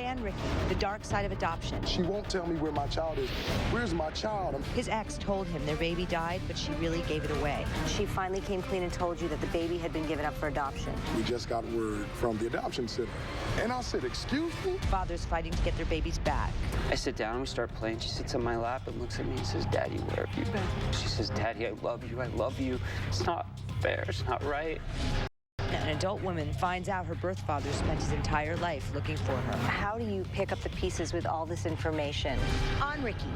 and Ricki, the dark side of adoption. She won't tell me where my child is. Where's my child? His ex told him their baby died, but she really gave it away. She finally came clean and told you that the baby had been given up for adoption. We just got word from the adoption center. And I said, excuse me? Fathers fighting to get their babies back. I sit down and we start playing. She sits on my lap and looks at me and says, Daddy, where have you been? She says, Daddy, I love you. I love you. It's not fair. It's not right. An adult woman finds out her birth father spent his entire life looking for her. How do you pick up the pieces with all this information? On Ricki.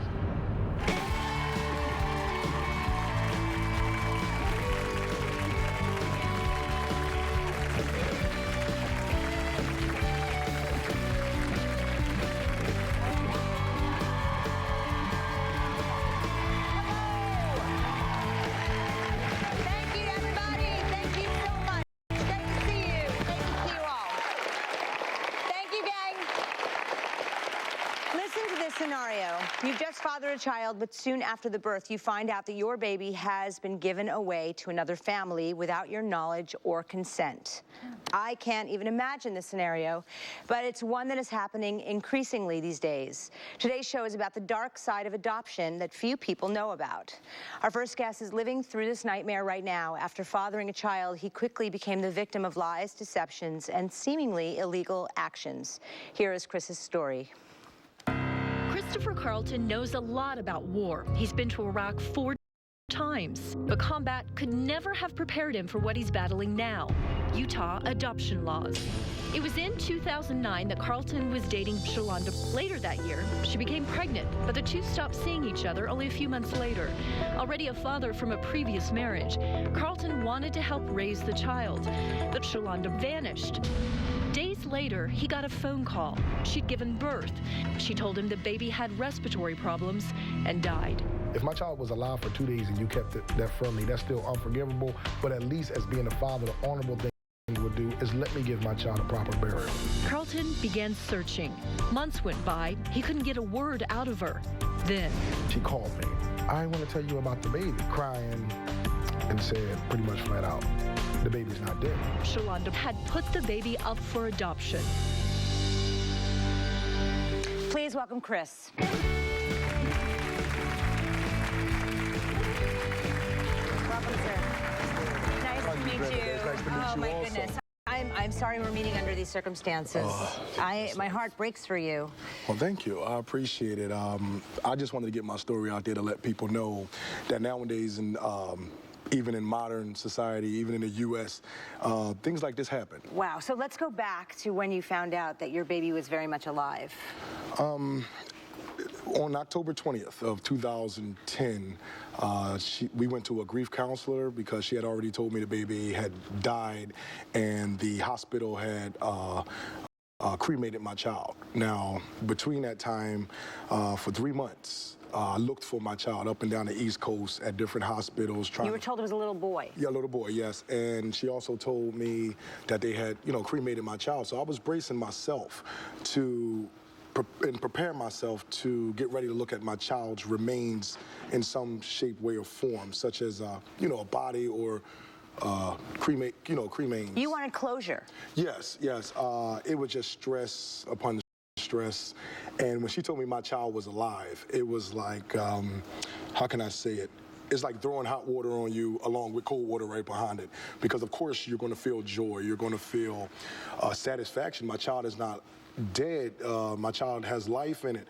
Scenario. You've just fathered a child, but soon after the birth, you find out that your baby has been given away to another family without your knowledge or consent. I can't even imagine this scenario, but it's one that is happening increasingly these days. Today's show is about the dark side of adoption that few people know about. Our first guest is living through this nightmare right now. After fathering a child, he quickly became the victim of lies, deceptions, and seemingly illegal actions. Here is Chris's story. Christopher Carlton knows a lot about war. He's been to Iraq 4 times, but combat could never have prepared him for what he's battling now: Utah adoption laws. It was in 2009 that Carlton was dating Shalonda. Later that year, she became pregnant, but the two stopped seeing each other only a few months later. Already a father from a previous marriage, Carlton wanted to help raise the child, but Shalonda vanished. Days later, he got a phone call. She'd given birth. She told him the baby had respiratory problems and died. If my child was alive for 2 days and you kept that from me, that's still unforgivable. But at least as being a father, the honorable thing would do is let me give my child a proper burial. Carlton began searching. Months went by. He couldn't get a word out of her. Then she called me. I want to tell you about the baby, crying, and said pretty much flat out, the baby's not dead. Shalonda had put the baby up for adoption. Please welcome Chris. Welcome, sir. Nice to meet you. Nice to meet Oh, you my also. goodness. I'm sorry we're meeting under these circumstances. My heart breaks for you. Well, thank you. I appreciate it. I just wanted to get my story out there to let people know that nowadays, even in modern society, even in the U.S., things like this happen. Wow. So let's go back to when you found out that your baby was very much alive. On October 20th of 2010, we went to a grief counselor because she had already told me the baby had died and the hospital had cremated my child. Now, between that time, for 3 months, I looked for my child up and down the East Coast at different hospitals. You were told it was a little boy. Yeah, a little boy, yes. And she also told me that they had, cremated my child. So I was bracing myself to prepare myself to get ready to look at my child's remains in some shape, way, or form, such as, a body or cremains. You wanted closure. Yes. It was just stress upon stress. And when she told me my child was alive, it was like, how can I say it? It's like throwing hot water on you along with cold water right behind it. Because, of course, you're going to feel joy. You're going to feel satisfaction. My child is not dead. My child has life in it.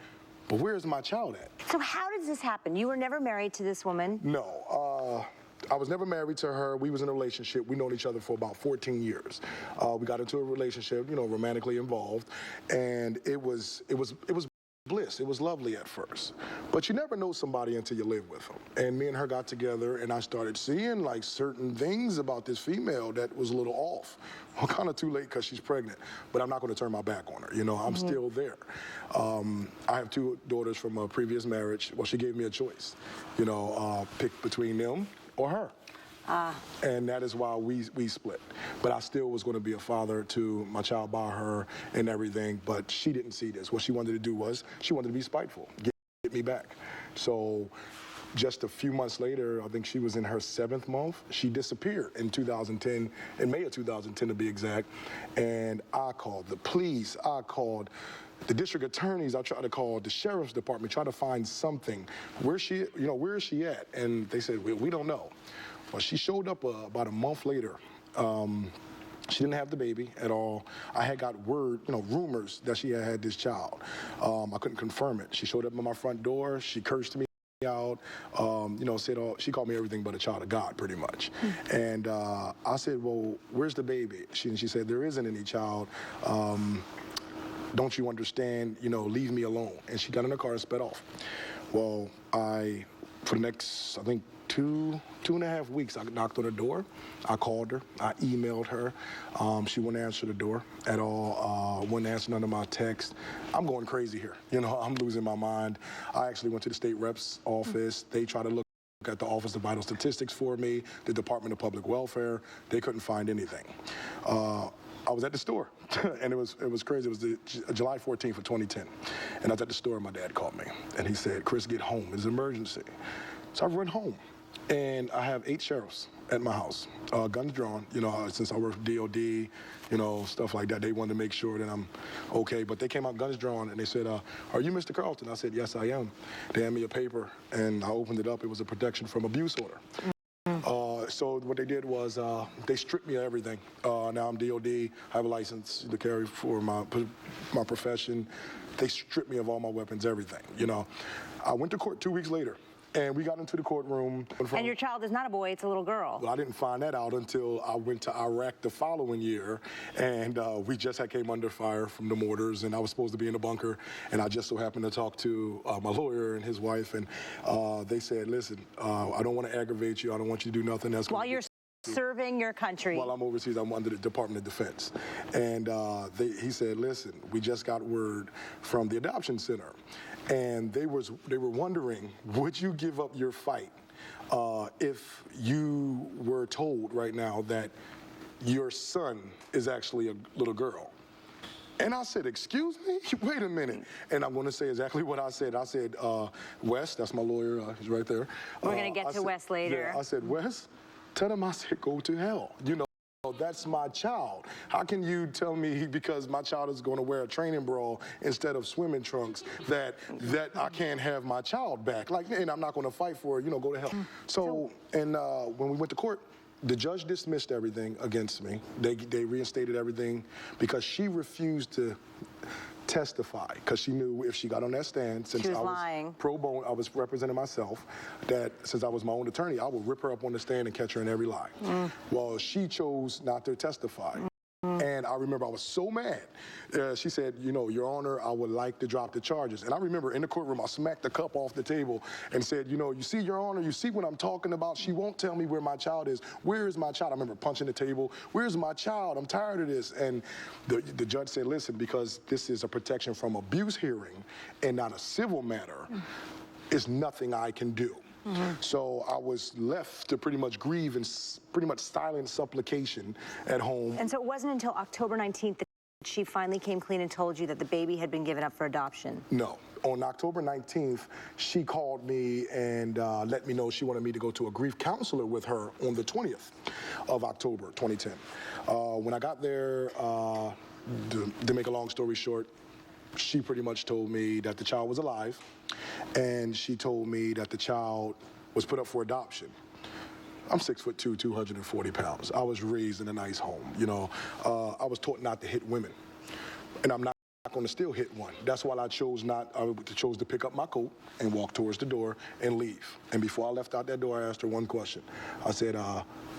But where's my child at? So how did this happen? You were never married to this woman? No. I was never married to her. We was in a relationship. We known each other for about 14 years. We got into a relationship, romantically involved. And it was bliss. It was lovely at first. But you never know somebody until you live with them. And me and her got together, and I started seeing, like, certain things about this female that was a little off. Well, kind of too late because she's pregnant, but I'm not going to turn my back on her. I'm still there. I have 2 daughters from a previous marriage. Well, she gave me a choice, pick between them or her. And that is why we split. But I still was going to be a father to my child by her and everything, but she didn't see this. What she wanted to do was she wanted to be spiteful, get me back. So just a few months later, I think she was in her 7th month, she disappeared in 2010, in May of 2010 to be exact. And I called the police, I called the district attorneys, I tried to call the sheriff's department, try to find something. Where is she at? And they said, we don't know. Well, she showed up about a month later. She didn't have the baby at all. I had got word, rumors that she had this child. I couldn't confirm it. She showed up at my front door. She cursed me out, said, she called me everything but a child of God, pretty much. And I said, well, where's the baby? She said, there isn't any child. Don't you understand? Leave me alone. And she got in her car and sped off. Well, for the next, I think, two and a half weeks, I knocked on her door. I called her. I emailed her. She wouldn't answer the door at all. Wouldn't answer none of my texts. I'm going crazy here. I'm losing my mind. I actually went to the state rep's office. They tried to look at the Office of Vital Statistics for me, the Department of Public Welfare. They couldn't find anything. I was at the store, and it was crazy. It was July 14th of 2010, and I was at the store, and my dad called me, and he said, Chris, get home. It's an emergency. So I run home. And I have 8 sheriffs at my house, guns drawn, since I work for DOD, stuff like that. They wanted to make sure that I'm okay. But they came out guns drawn, and they said, are you Mr. Carlton? I said, yes, I am. They handed me a paper, and I opened it up. It was a protection from abuse order. So what they did was they stripped me of everything. Now I'm DOD. I have a license to carry for my profession. They stripped me of all my weapons, everything, I went to court 2 weeks later. And we got into the courtroom. And your child is not a boy, it's a little girl. Well, I didn't find that out until I went to Iraq the following year. And we just came under fire from the mortars, and I was supposed to be in the bunker. And I just so happened to talk to my lawyer and his wife, and they said, listen, I don't want to aggravate you. I don't want you to do nothing else. While you're serving your country. While I'm overseas, I'm under the Department of Defense. And he said, listen, we just got word from the adoption center. And they were wondering, would you give up your fight if you were told right now that your son is actually a little girl? And I said, excuse me? Wait a minute. And I'm going to say exactly what I said. I said, Wes, that's my lawyer, he's right there. We're going to get to Wes later. Yeah, I said, Wes, tell him I said, go to hell. That's my child. How can you tell me because my child is going to wear a training bra instead of swimming trunks that I can't have my child back? And I'm not going to fight for it, go to hell. So, and when we went to court, the judge dismissed everything against me. They reinstated everything because she refused to testify because she knew if she got on that stand, since I was lying. Pro bono, I was representing myself, that since I was my own attorney, I would rip her up on the stand and catch her in every lie. Well, she chose not to testify. And I remember I was so mad. She said, Your Honor, I would like to drop the charges. And I remember in the courtroom, I smacked the cup off the table and said, you see, Your Honor, you see what I'm talking about? She won't tell me where my child is. Where is my child? I remember punching the table. Where's my child? I'm tired of this. And the judge said, listen, because this is a protection from abuse hearing and not a civil matter, it's nothing I can do. So I was left to pretty much grieve and pretty much silent supplication at home. And so it wasn't until October 19th that she finally came clean and told you that the baby had been given up for adoption? No. On October 19th, she called me and let me know she wanted me to go to a grief counselor with her on the 20th of October 2010. When I got there, to make a long story short, she pretty much told me that the child was alive, and she told me that the child was put up for adoption. I'm 6'2", 240 pounds. I was raised in a nice home, I was taught not to hit women, and I'm not going to still hit one. That's why I chose to pick up my coat and walk towards the door and leave. And before I left out that door, I asked her one question. I said,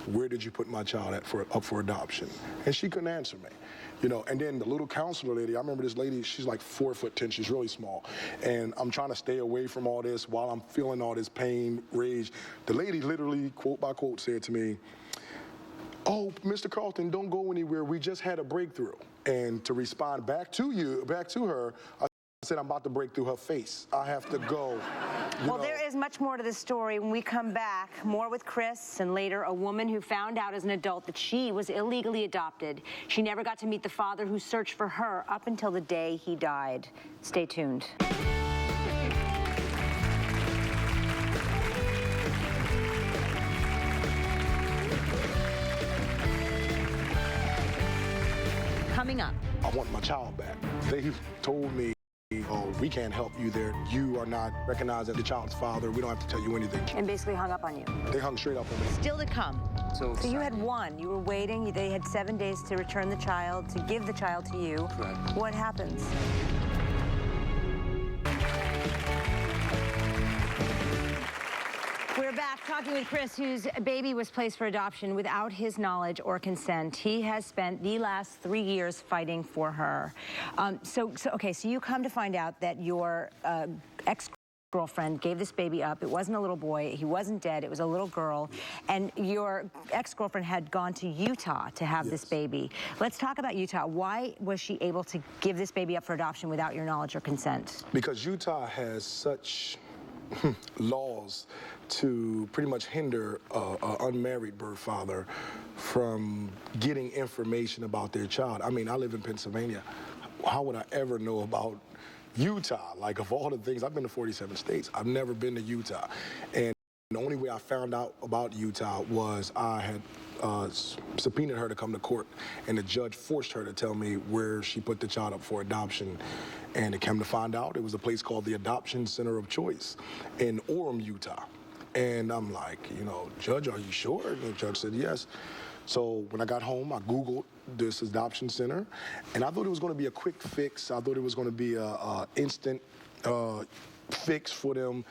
where did you put my child up for adoption? And she couldn't answer me. And then the little counselor lady, I remember this lady, she's like 4'10", she's really small. And I'm trying to stay away from all this while I'm feeling all this pain, rage. The lady literally, quote by quote, said to me, oh, Mr. Carlton, don't go anywhere. We just had a breakthrough. And to respond back to her, I said, I'm about to break through her face. I have to go. Well, there is much more to this story when we come back. More with Chris, and later a woman who found out as an adult that she was illegally adopted. She never got to meet the father who searched for her up until the day he died. Stay tuned. Coming up. I want my child back. They told me, oh, we can't help you there. You are not recognized as the child's father. We don't have to tell you anything. And basically hung up on you. They hung straight up on me. Still to come. So So you had one. You were waiting. They had 7 days to return the child, to give the child to you. Correct. What happens? We're back talking with Chris, whose baby was placed for adoption without his knowledge or consent. He has spent the last 3 years fighting for her. So you come to find out that your ex-girlfriend gave this baby up. It wasn't a little boy. He wasn't dead. It was a little girl. And your ex-girlfriend had gone to Utah to have this baby. Let's talk about Utah. Why was she able to give this baby up for adoption without your knowledge or consent? Because Utah has such laws to pretty much hinder an unmarried birth father from getting information about their child. I mean, I live in Pennsylvania. How would I ever know about Utah? Like, of all the things, I've been to 47 states. I've never been to Utah. And the only way I found out about Utah was I had subpoenaed her to come to court, and the judge forced her to tell me where she put the child up for adoption. And it came to find out it was a place called the Adoption Center of Choice in Orem, Utah. And I'm like, you know, Judge, are you sure? And the judge said yes. So when I got home, I Googled this adoption center, and I thought it was going to be a quick fix. I thought it was going to be a instant fix for them.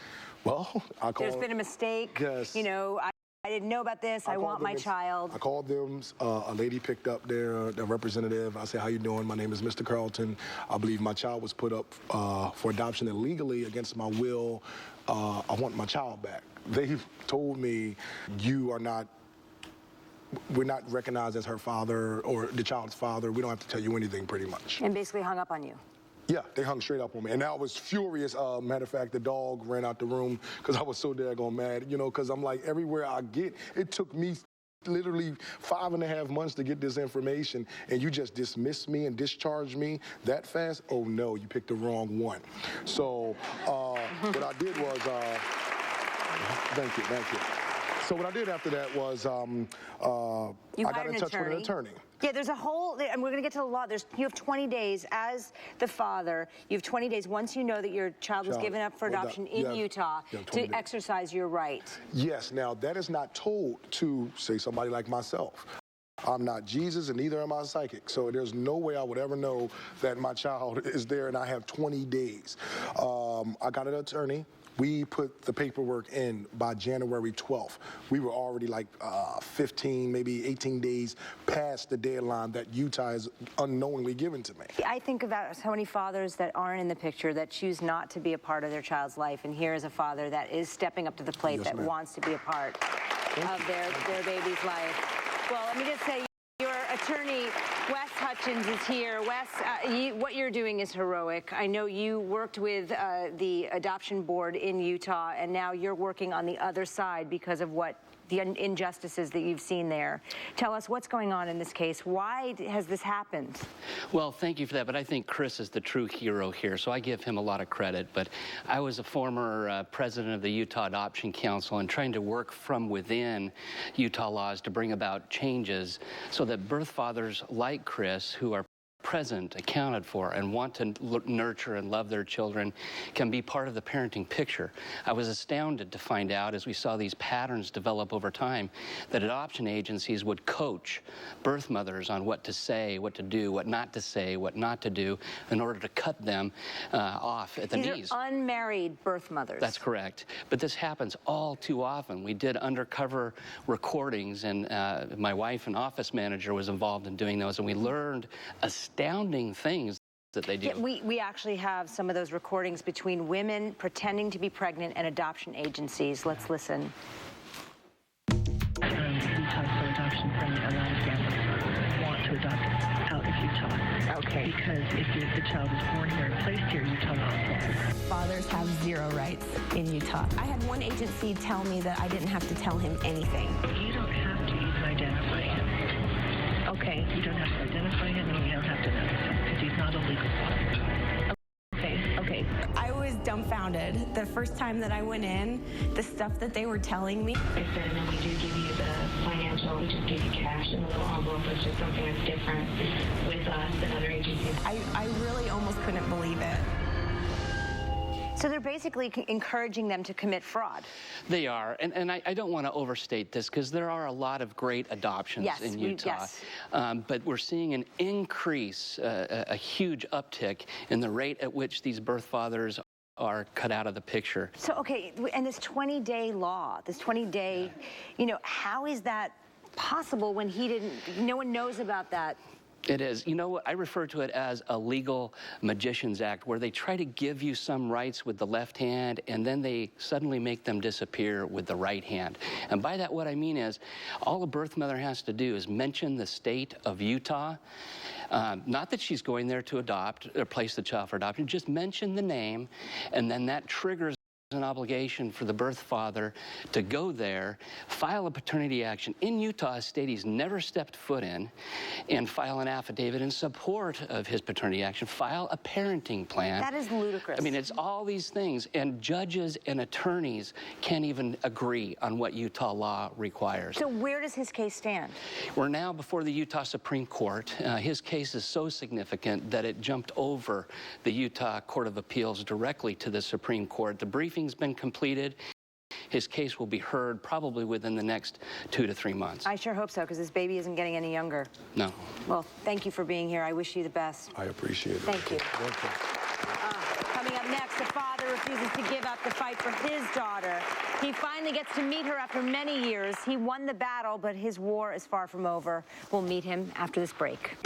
Well, I called. There's been a mistake. Yes. You know, I didn't know about this. I want my child. I called them. A lady picked up their representative. I said, how you doing? My name is Mr. Carlton. I believe my child was put up for adoption illegally against my will. I want my child back. They told me, we're not recognized as her father or the child's father. We don't have to tell you anything, pretty much. And basically hung up on you. Yeah, they hung straight up on me. And I was furious. Matter of fact, the dog ran out the room because I was so daggone mad, you know, because I'm like, everywhere I get, it took me literally 5.5 months to get this information, and you just dismiss me and discharge me that fast? Oh, no, you picked the wrong one. So what I did was, thank you. So what I did after that was I got in touch with an attorney. Yeah, there's a whole, and we're going to get to the law. You have 20 days as the father. You have 20 days once you know that your child was given up for adoption in Utah to exercise your right. Yes. Now, that is not told to, say, somebody like myself. I'm not Jesus, and neither am I psychic. So there's no way I would ever know that my child is there, and I have 20 days. I got an attorney. We put the paperwork in by January 12th. We were already like 15, maybe 18 days past the deadline that Utah is unknowingly given to me. I think about so many fathers that aren't in the picture, that choose not to be a part of their child's life. And here is a father that is stepping up to the plate, that wants to be a part of their baby's life. Well, let me just say, your attorney, Wes Hutchins, is here. Wes, what you're doing is heroic. I know you worked with the adoption board in Utah, and now you're working on the other side because of what the injustices that you've seen there. Tell us what's going on in this case. Why has this happened? Well, thank you for that, but I think Chris is the true hero here, so I give him a lot of credit. But I was a former president of the Utah Adoption Council and trying to work from within Utah laws to bring about changes so that birth fathers like Chris, who are present, accounted for, and want to nurture and love their children can be part of the parenting picture. I was astounded to find out, as we saw these patterns develop over time, that adoption agencies would coach birth mothers on what to say, what to do, what not to say, what not to do, in order to cut them off at the knees. These are unmarried birth mothers. That's correct. But this happens all too often. We did undercover recordings, and my wife, an office manager, was involved in doing those, and we learned astounding things that they do. Yeah, we actually have some of those recordings between women pretending to be pregnant and adoption agencies. Let's listen. Utah for adoption permit, a lot of families want to adopt out of Utah. Okay. Because if the child is born here and placed here, Utah law. Fathers have 0 rights in Utah. I had one agency tell me that I didn't have to tell him anything. You don't have to even identify him. Okay. You don't have to identify him, and you don't have to notice him, because he's not a legal father. Okay. I was was dumbfounded. The first time that I went in, the stuff that they were telling me. They said, and then we do give you the financial, we just give you cash in a little envelope. It's just something that's different with us than other agencies. I really almost couldn't believe it. So they're basically encouraging them to commit fraud. They are, and I don't want to overstate this because there are a lot of great adoptions in Utah. But we're seeing an increase, a huge uptick in the rate at which these birth fathers are cut out of the picture. So, okay, and this 20-day law, this 20-day, you know, how is that possible when no one knows about that? It is. You know what? I refer to it as a legal magician's act, where they try to give you some rights with the left hand, and then they suddenly make them disappear with the right hand. And by that, what I mean is, all a birth mother has to do is mention the state of Utah. Not that she's going there to adopt or place the child for adoption, just mention the name, and then that triggers an obligation for the birth father to go there, file a paternity action in Utah, a state he's never stepped foot in, and file an affidavit in support of his paternity action, file a parenting plan. That is ludicrous. I mean, it's all these things, and judges and attorneys can't even agree on what Utah law requires. So where does his case stand? We're now before the Utah Supreme Court. His case is so significant that it jumped over the Utah Court of Appeals directly to the Supreme Court. The briefing's been completed. His case will be heard probably within the next 2 to 3 months. I sure hope so, because this baby isn't getting any younger. No. Well, thank you for being here. I wish you the best. I appreciate it. Thank you. Thank you. Coming up next, a father refuses to give up the fight for his daughter. He finally gets to meet her after many years. He won the battle, but his war is far from over. We'll meet him after this break.